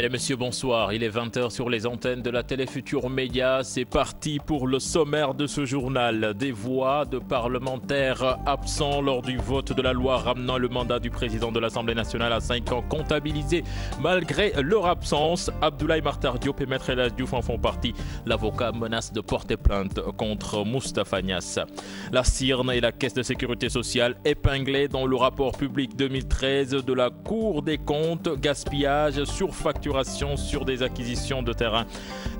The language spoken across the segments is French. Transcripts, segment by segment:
Mesdames et messieurs, bonsoir. Il est 20h sur les antennes de la télé Futur Média. C'est parti pour le sommaire de ce journal. Des voix de parlementaires absents lors du vote de la loi ramenant le mandat du président de l'Assemblée nationale à 5 ans comptabilisés. Malgré leur absence, Abdoulaye Martar Diop et Maître El Hadji Diouf en font partie. L'avocat menace de porter plainte contre Moustapha Niasse. La CIRN et la Caisse de sécurité sociale épinglées dans le rapport public 2013 de la Cour des comptes. Gaspillage, surfacturation sur des acquisitions de terrain.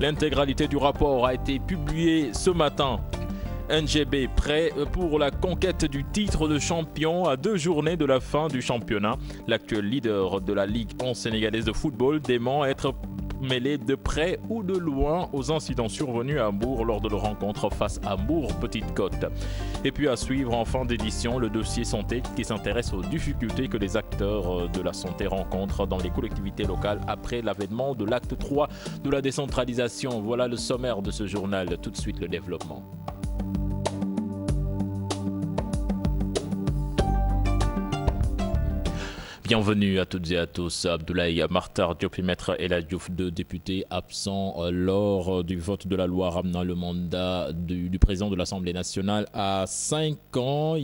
L'intégralité du rapport a été publiée ce matin. NGB prêt pour la conquête du titre de champion à 2 journées de la fin du championnat. L'actuel leader de la Ligue 11 sénégalaise de football dément être mêlé de près ou de loin aux incidents survenus à Hambourg lors de leur rencontre face à Hambourg-Petite-Côte. Et puis à suivre en fin d'édition le dossier santé qui s'intéresse aux difficultés que les acteurs de la santé rencontrent dans les collectivités locales après l'avènement de l'acte 3 de la décentralisation. Voilà le sommaire de ce journal. Tout de suite le développement. Bienvenue à toutes et à tous. Abdoulaye Martar Diop et Maître El Hadji Diouf, 2 députés absents lors du vote de la loi ramenant le mandat du président de l'Assemblée nationale à 5 ans.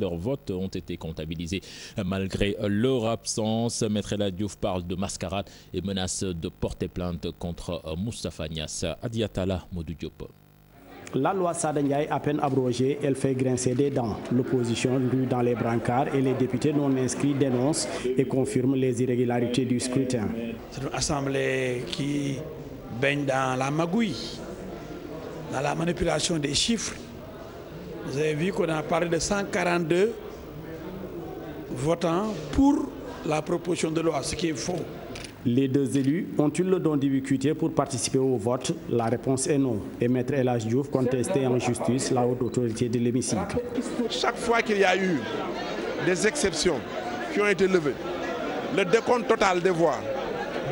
Leurs votes ont été comptabilisés malgré leur absence. Maître El Hadji Diouf parle de mascarade et menace de porter plainte contre Moustapha Niasse. Adiatala Modou Diop. La loi Sada Ndiaye, à peine abrogée, elle fait grincer des dents. L'opposition rue dans les brancards et les députés non inscrits dénoncent et confirment les irrégularités du scrutin. C'est une assemblée qui baigne dans la magouille, dans la manipulation des chiffres. Vous avez vu qu'on a parlé de 142 votants pour la proposition de loi, ce qui est faux. Les 2 élus ont-ils le don d'ubiquité pour participer au vote? La réponse est non. Et Maître El Hadji Diouf contestait en justice la haute autorité de l'hémicycle. Chaque fois qu'il y a eu des exceptions qui ont été levées, le décompte total des voix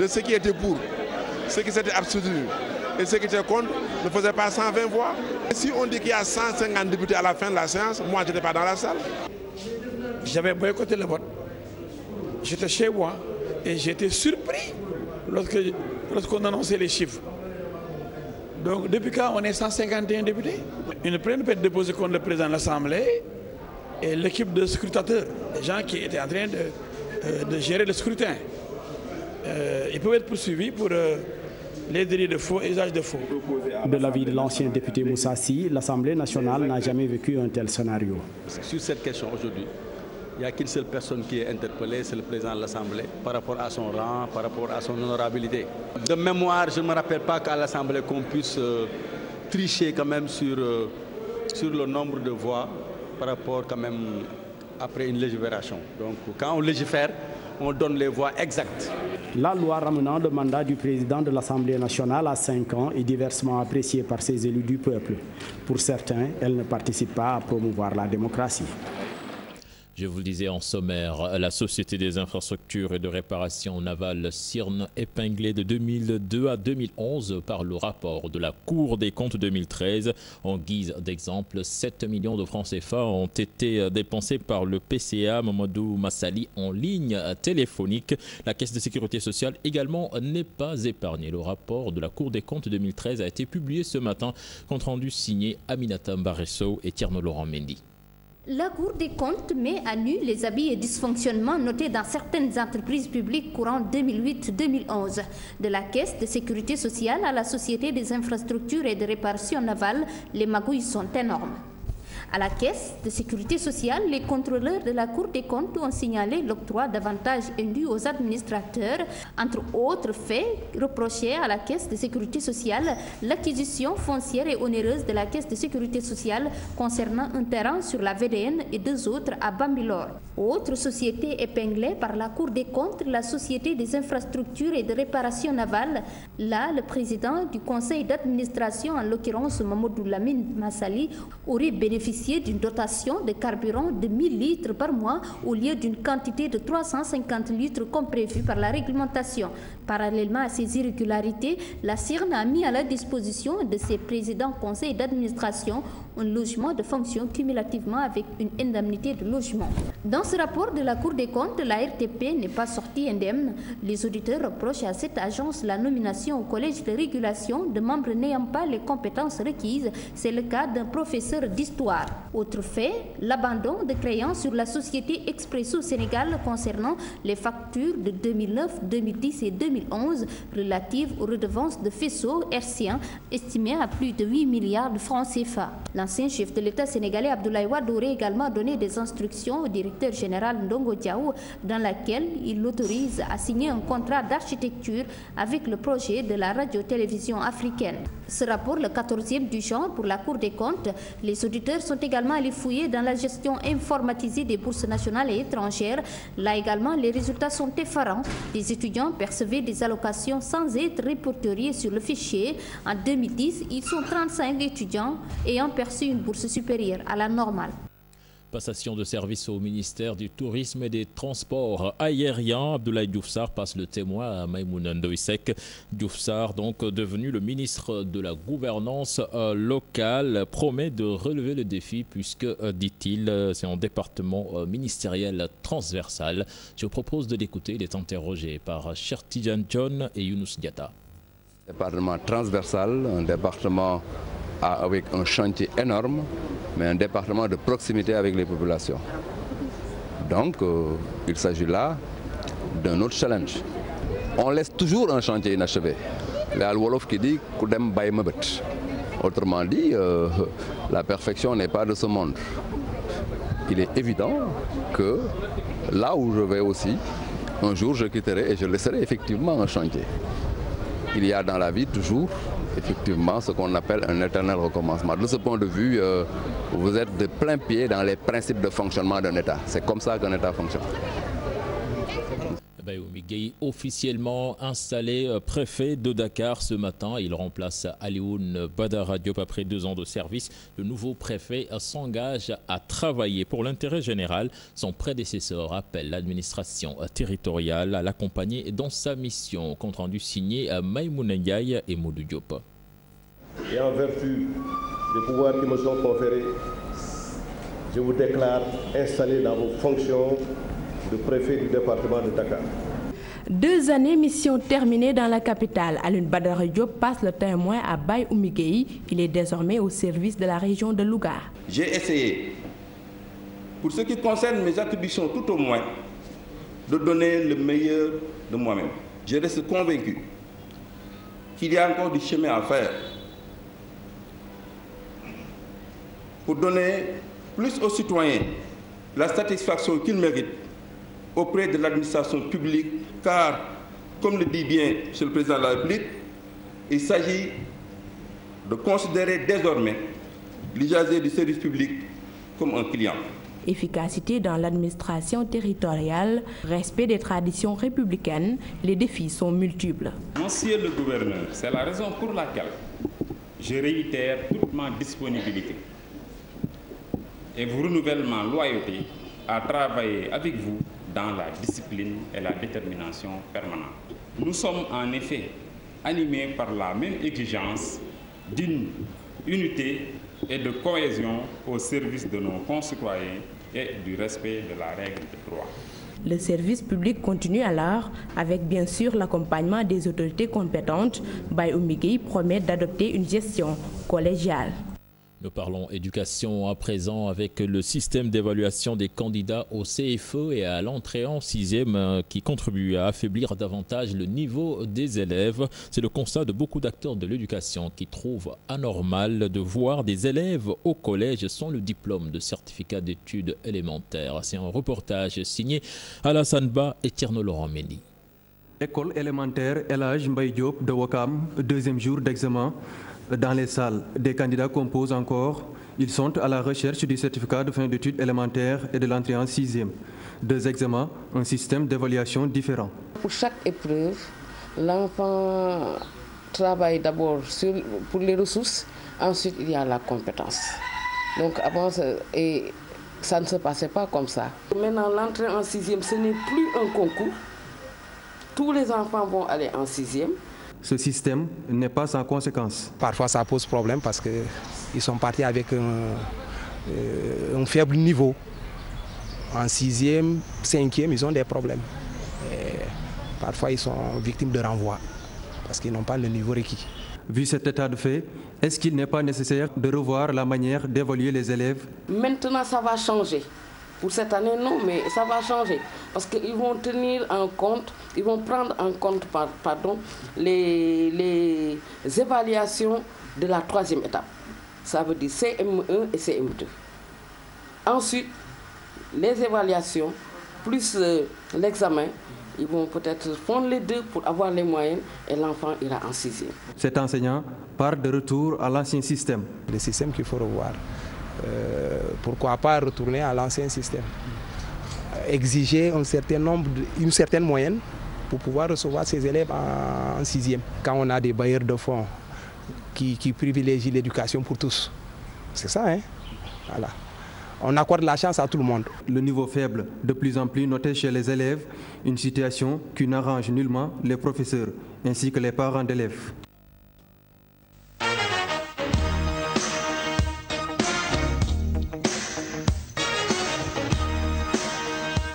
de ceux qui étaient pour, ceux qui s'étaient abstenus et ceux qui étaient contre ne faisait pas 120 voix. Et si on dit qu'il y a 150 députés à la fin de la séance, moi je n'étais pas dans la salle. J'avais boycotté le vote. J'étais chez moi. Et j'étais surpris lorsqu'on annonçait les chiffres. Donc depuis quand on est 151 députés? Une plainte peut être déposée contre le président de l'Assemblée et l'équipe de scrutateurs, les gens qui étaient en train de gérer le scrutin. Ils peuvent être poursuivis pour les délits de faux et usage de faux. De l'avis de l'ancien député Moussa Sy, l'Assemblée nationale n'a jamais vécu un tel scénario. Sur cette question aujourd'hui, il n'y a qu'une seule personne qui est interpellée, c'est le président de l'Assemblée, par rapport à son rang, par rapport à son honorabilité. De mémoire, je ne me rappelle pas qu'à l'Assemblée qu'on puisse tricher quand même sur le nombre de voix par rapport quand même après une légifération. Donc quand on légifère, on donne les voix exactes. La loi ramenant le mandat du président de l'Assemblée nationale à 5 ans est diversement appréciée par ces élus du peuple. Pour certains, elle ne participe pas à promouvoir la démocratie. Je vous le disais en sommaire, la Société des infrastructures et de réparation navale CIRN, épinglée de 2002 à 2011 par le rapport de la Cour des comptes 2013. En guise d'exemple, 7 millions de francs CFA ont été dépensés par le PCA Mamadou Massali en ligne téléphonique. La Caisse de sécurité sociale également n'est pas épargnée. Le rapport de la Cour des comptes 2013 a été publié ce matin, compte rendu signé Aminata Mbaresso et Tierno Laurent Mendy. La Cour des comptes met à nu les abus et dysfonctionnements notés dans certaines entreprises publiques courant 2008-2011. De la Caisse de sécurité sociale à la Société des infrastructures et de réparation navale, les magouilles sont énormes. À la Caisse de sécurité sociale, les contrôleurs de la Cour des comptes ont signalé l'octroi d'avantages indus aux administrateurs. Entre autres faits reprochés à la Caisse de sécurité sociale, l'acquisition foncière et onéreuse de la Caisse de sécurité sociale concernant un terrain sur la VDN et 2 autres à Bambilor. Autre société épinglée par la Cour des comptes, la Société des infrastructures et de réparation navale. Là, le président du conseil d'administration, en l'occurrence Mamadou Lamine Massali, aurait bénéficié bénéficier d'une dotation de carburant de 1000 litres par mois au lieu d'une quantité de 350 litres comme prévu par la réglementation. Parallèlement à ces irrégularités, la CIRN a mis à la disposition de ses présidents conseils d'administration un logement de fonction cumulativement avec une indemnité de logement. Dans ce rapport de la Cour des comptes, la RTP n'est pas sortie indemne. Les auditeurs reprochent à cette agence la nomination au collège de régulation de membres n'ayant pas les compétences requises. C'est le cas d'un professeur d'histoire. Autre fait, l'abandon de créances sur la société Expresso Sénégal concernant les factures de 2009, 2010 et 2011 relatives aux redevances de faisceaux hertziens estimées à plus de 8 milliards de francs CFA. L'ancien chef de l'État sénégalais Abdoulaye Wade aurait également donné des instructions au directeur général Ndongo Diao dans laquelle il l'autorise à signer un contrat d'architecture avec le projet de la radio-télévision africaine. Ce rapport, le 14e du genre pour la Cour des comptes, les auditeurs sont également allés fouiller dans la gestion informatisée des bourses nationales et étrangères. Là également, les résultats sont effarants. Des étudiants percevaient des allocations sans être répertoriés sur le fichier. En 2010, ils sont 35 étudiants ayant perçu une bourse supérieure à la normale. Passation de service au ministère du Tourisme et des Transports aériens. Abdoulaye Diouf Sarr passe le témoin à Maïmouna Ndoye Seck. Diouf Sarr, donc devenu le ministre de la Gouvernance locale, promet de relever le défi puisque, dit-il, c'est un département ministériel transversal. Je vous propose de l'écouter. Il est interrogé par Cheikh Tidiane Dione et Younous Diatta. Département transversal, un département avec un chantier énorme, mais un département de proximité avec les populations. Donc, il s'agit là d'un autre challenge. On laisse toujours un chantier inachevé. Il y a le Wolof qui dit « Koudem bay mebet ». Autrement dit, la perfection n'est pas de ce monde. Il est évident que là où je vais aussi, un jour je quitterai et je laisserai effectivement un chantier. Il y a dans la vie toujours effectivement ce qu'on appelle un éternel recommencement. De ce point de vue, vous êtes de plein pied dans les principes de fonctionnement d'un État. C'est comme ça qu'un État fonctionne. Bayoumi Gueye, officiellement installé préfet de Dakar ce matin. Il remplace Alioune Badara Diop après 2 ans de service. Le nouveau préfet s'engage à travailler pour l'intérêt général. Son prédécesseur appelle l'administration territoriale à l'accompagner dans sa mission. Compte rendu signé à Maïmouna Ndiaye et Modou Diop. Et en vertu des pouvoirs qui me sont conférés, je vous déclare installé dans vos fonctions de préfet du département de Dakar. 2 années mission terminée dans la capitale. Alioune Badara Diop passe le témoin à Bayoumi Gueye. Il est désormais au service de la région de Louga. J'ai essayé, pour ce qui concerne mes attributions tout au moins, de donner le meilleur de moi-même. Je reste convaincu qu'il y a encore du chemin à faire pour donner plus aux citoyens la satisfaction qu'ils méritent auprès de l'administration publique, car, comme le dit bien M. le Président de la République, il s'agit de considérer désormais l'usager du service public comme un client. Efficacité dans l'administration territoriale, respect des traditions républicaines, les défis sont multiples. Monsieur le gouverneur, c'est la raison pour laquelle je réitère toute ma disponibilité et vous renouvelle ma loyauté à travailler avec vous dans la discipline et la détermination permanente. Nous sommes en effet animés par la même exigence d'une unité et de cohésion au service de nos concitoyens et du respect de la règle de droit. Le service public continue alors, avec bien sûr l'accompagnement des autorités compétentes. Bayoumi Gueye promet d'adopter une gestion collégiale. Nous parlons éducation à présent avec le système d'évaluation des candidats au CFE et à l'entrée en 6e qui contribue à affaiblir davantage le niveau des élèves. C'est le constat de beaucoup d'acteurs de l'éducation qui trouvent anormal de voir des élèves au collège sans le diplôme de certificat d'études élémentaires. C'est un reportage signé Alassane Ba et Tierno Laurent Mendy. École élémentaire El Hadj Mbaye Diop de Ouakam, 2e jour d'examen. Dans les salles, des candidats composent encore. Ils sont à la recherche du certificat de fin d'études élémentaires et de l'entrée en 6e. 2 examens, un système d'évaluation différent. Pour chaque épreuve, l'enfant travaille d'abord pour les ressources, ensuite il y a la compétence. Donc avant, ça ne se passait pas comme ça. Maintenant, l'entrée en 6e, ce n'est plus un concours. Tous les enfants vont aller en 6e. Ce système n'est pas sans conséquence. Parfois, ça pose problème parce qu'ils sont partis avec un faible niveau. En 6e, 5e, ils ont des problèmes. Et parfois, ils sont victimes de renvoi parce qu'ils n'ont pas le niveau requis. Vu cet état de fait, est-ce qu'il n'est pas nécessaire de revoir la manière d'évaluer les élèves? Maintenant, ça va changer. Pour cette année, non, mais ça va changer. Parce qu'ils vont tenir en compte, ils vont prendre en compte les évaluations de la 3e étape. Ça veut dire CM1 et CM2. Ensuite, les évaluations plus l'examen, ils vont peut-être prendre les deux pour avoir les moyennes et l'enfant ira en 6e. Cet enseignant part de retour à l'ancien système. Le système qu'il faut revoir. Pourquoi pas retourner à l'ancien système? Exiger une certaine moyenne pour pouvoir recevoir ses élèves en 6e. Quand on a des bailleurs de fonds qui privilégient l'éducation pour tous. C'est ça, hein? Voilà. On accorde la chance à tout le monde. Le niveau faible, de plus en plus noté chez les élèves, une situation qui n'arrange nullement les professeurs ainsi que les parents d'élèves.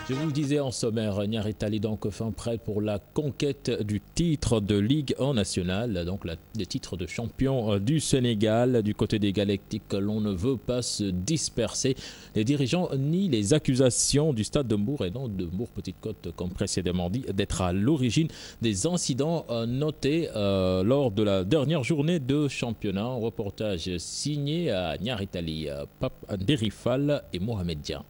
Je vous le disais en sommaire, Niary Tally donc fin prête pour la conquête du titre de Ligue 1 nationale, donc le titre de champion du Sénégal. Du côté des Galactiques, l'on ne veut pas se disperser. Les dirigeants nient les accusations du Stade de Mbour et non de Mbour-Petite-Côte, comme précédemment dit, d'être à l'origine des incidents notés lors de la dernière journée de championnat. Un reportage signé à Niary Tally, Pape Derifal et Mohamed Dia.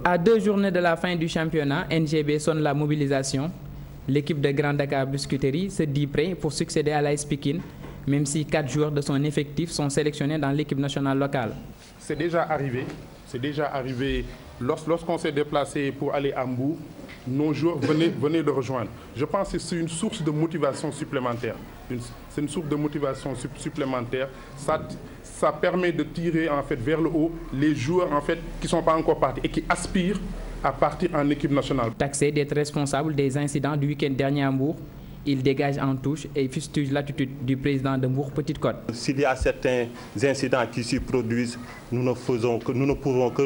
À 2 journées de la fin du championnat, NGB sonne la mobilisation. L'équipe de Grand Dakar Biscuiterie se dit prête pour succéder à l'AS Pikine, même si 4 joueurs de son effectif sont sélectionnés dans l'équipe nationale locale. C'est déjà arrivé. Lorsqu'on s'est déplacé pour aller à Mbour, nos joueurs venaient de rejoindre. Je pense que c'est une source de motivation supplémentaire. C'est une source de motivation supplémentaire. Ça permet de tirer en fait vers le haut les joueurs en fait qui ne sont pas encore partis et qui aspirent à partir en équipe nationale. Taxé d'être responsable des incidents du week-end dernier à Mbour, il dégage en touche et fustige l'attitude du président de Mbour-Petite-Côte. S'il y a certains incidents qui s'y produisent, nous ne pouvons que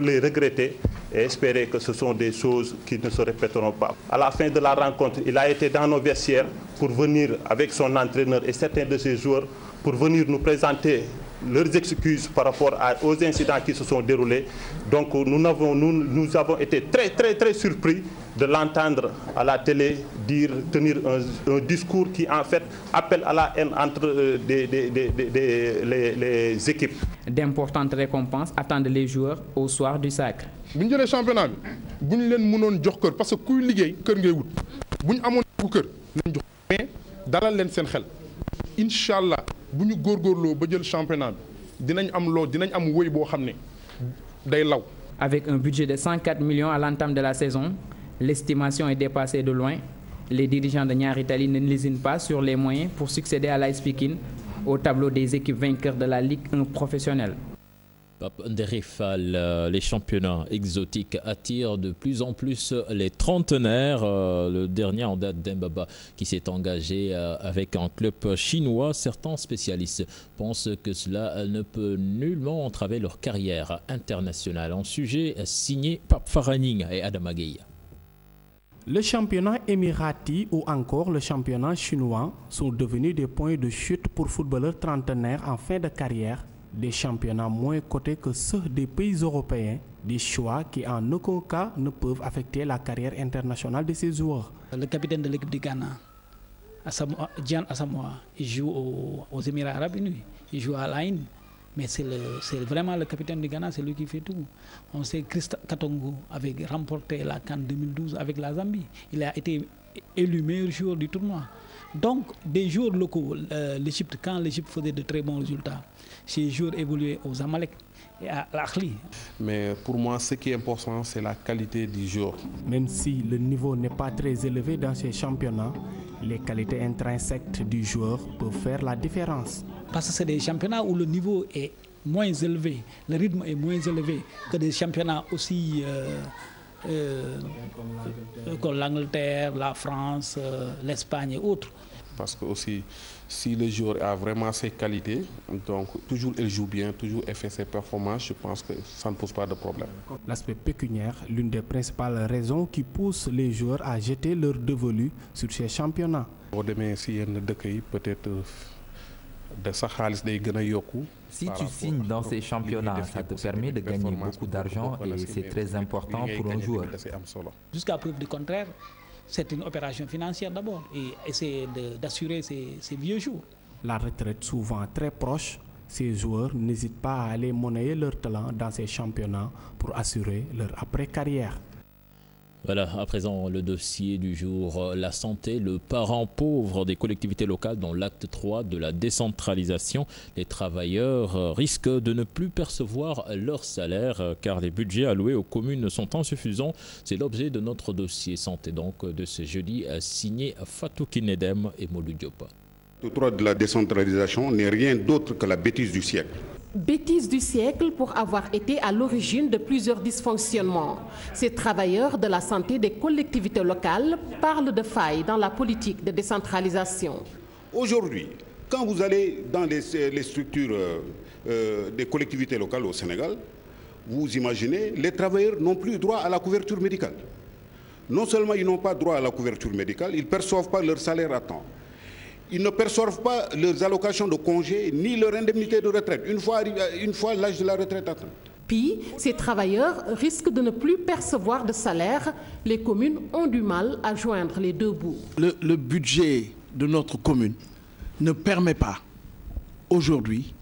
les regretter et espérer que ce sont des choses qui ne se répéteront pas. À la fin de la rencontre, il a été dans nos vestiaires pour venir avec son entraîneur et certains de ses joueurs pour venir nous présenter leurs excuses par rapport aux incidents qui se sont déroulés. Donc nous avons été très surpris de l'entendre à la télé tenir un discours qui en fait appelle à la haine entre les équipes. D'importantes récompenses attendent les joueurs au soir du sacre. Si nous avons le championnat, nous avons jox kër parce que kuy liggéey kër ngay wut. Bu ñu amoon kër nañ jox mais dalal leen seen xel. Inch'Allah bu ñu góorgóorloo ba jël championnat bi dinañ am woy boo xam ne day law. Avec un budget de 104 millions à l'entame de la saison, l'estimation est dépassée de loin. Les dirigeants de Niary Tally ne lésinent pas sur les moyens pour succéder à l'AS Pikine au tableau des équipes vainqueurs de la Ligue 1 professionnelle. Pape Derifal, les championnats exotiques attirent de plus en plus les trentenaires. Le dernier en date d'Mbaba qui s'est engagé avec un club chinois. Certains spécialistes pensent que cela ne peut nullement entraver leur carrière internationale. Un sujet signé Pape Faraning et Adam Agueya. Le championnat émirati ou encore le championnat chinois sont devenus des points de chute pour footballeurs trentenaires en fin de carrière. Des championnats moins cotés que ceux des pays européens, des choix qui en aucun cas ne peuvent affecter la carrière internationale de ces joueurs. Le capitaine de l'équipe du Ghana, Gian Asamoah, il joue aux Émirats Arabes Unis, il joue à l'Aïn, mais c'est vraiment le capitaine du Ghana, c'est lui qui fait tout. On sait que Christa Katongo avait remporté la CAN 2012 avec la Zambie, il a été élu meilleur joueur du tournoi. Donc, des joueurs locaux, quand l'Égypte faisait de très bons résultats, ces joueurs évoluaient aux Amalek et à l'Akhli. Mais pour moi, ce qui est important, c'est la qualité du joueur. Même si le niveau n'est pas très élevé dans ces championnats, les qualités intrinsèques du joueur peuvent faire la différence. Parce que c'est des championnats où le niveau est moins élevé, le rythme est moins élevé que des championnats aussi comme l'Angleterre, la France, l'Espagne et autres. Parce que aussi, si le joueur a vraiment ses qualités, donc toujours il joue bien, toujours il fait ses performances, je pense que ça ne pose pas de problème. L'aspect pécuniaire, l'une des principales raisons qui pousse les joueurs à jeter leur dévolu sur ces championnats. Peut-être si tu signes dans ces championnats, ça te permet de gagner beaucoup d'argent et c'est très important pour un joueur. Jusqu'à preuve du contraire, c'est une opération financière d'abord et essayer d'assurer ses vieux jours. La retraite souvent très proche, ces joueurs n'hésitent pas à aller monnayer leur talent dans ces championnats pour assurer leur après-carrière. Voilà, à présent le dossier du jour, la santé, le parent pauvre des collectivités locales dans l'acte 3 de la décentralisation. Les travailleurs risquent de ne plus percevoir leur salaire car les budgets alloués aux communes sont insuffisants. C'est l'objet de notre dossier santé donc de ce jeudi signé Fatou Kinedem et Molou Diop. L'acte 3 de la décentralisation n'est rien d'autre que la bêtise du siècle. Bêtise du siècle pour avoir été à l'origine de plusieurs dysfonctionnements. Ces travailleurs de la santé des collectivités locales parlent de failles dans la politique de décentralisation. Aujourd'hui, quand vous allez dans les structures des collectivités locales au Sénégal, vous imaginez, les travailleurs n'ont plus droit à la couverture médicale. Non seulement ils n'ont pas droit à la couverture médicale, ils ne perçoivent pas leur salaire à temps. Ils ne perçoivent pas leurs allocations de congés ni leur indemnité de retraite, une fois l'âge de la retraite atteint. Puis, ces travailleurs risquent de ne plus percevoir de salaire. Les communes ont du mal à joindre les deux bouts. Le budget de notre commune ne permet pas aujourd'hui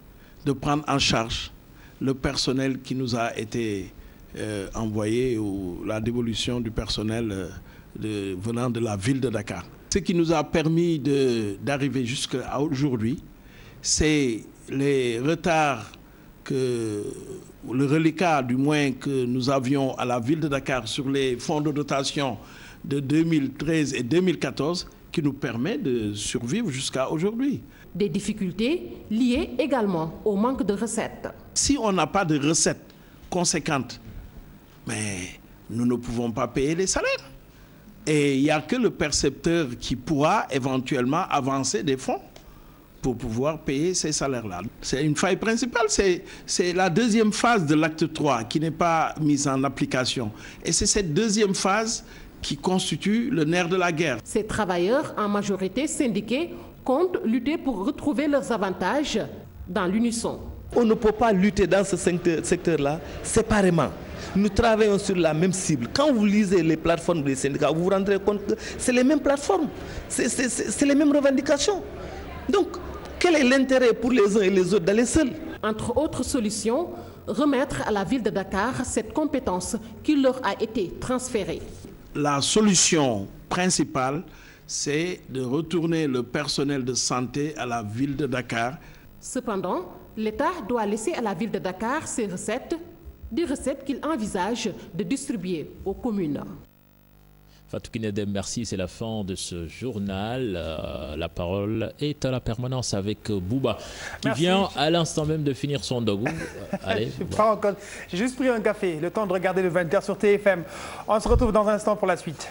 de prendre en charge le personnel qui nous a été envoyé ou la dévolution du personnel venant de la ville de Dakar. Ce qui nous a permis d'arriver jusqu'à aujourd'hui, c'est les retards, le reliquat du moins que nous avions à la ville de Dakar sur les fonds de dotation de 2013 et 2014 qui nous permet de survivre jusqu'à aujourd'hui. Des difficultés liées également au manque de recettes. Si on n'a pas de recettes conséquentes, mais nous ne pouvons pas payer les salaires. Et il n'y a que le percepteur qui pourra éventuellement avancer des fonds pour pouvoir payer ces salaires-là. C'est une faille principale, c'est la deuxième phase de l'acte 3 qui n'est pas mise en application. Et c'est cette deuxième phase qui constitue le nerf de la guerre. Ces travailleurs, en majorité syndiqués, comptent lutter pour retrouver leurs avantages dans l'unisson. On ne peut pas lutter dans ce secteur-là séparément. Nous travaillons sur la même cible. Quand vous lisez les plateformes des syndicats, vous vous rendrez compte que c'est les mêmes plateformes, c'est les mêmes revendications. Donc, quel est l'intérêt pour les uns et les autres d'aller seuls? Entre autres solutions, remettre à la ville de Dakar cette compétence qui leur a été transférée. La solution principale, c'est de retourner le personnel de santé à la ville de Dakar. Cependant, l'État doit laisser à la ville de Dakar ses recettes, des recettes qu'il envisage de distribuer aux communes. Fatou Kinedem, merci, c'est la fin de ce journal. La parole est à la permanence avec Bouba, qui vient à l'instant même de finir son dogou. Allez, pas encore. J'ai juste pris un café, le temps de regarder le 20h sur TFM. On se retrouve dans un instant pour la suite.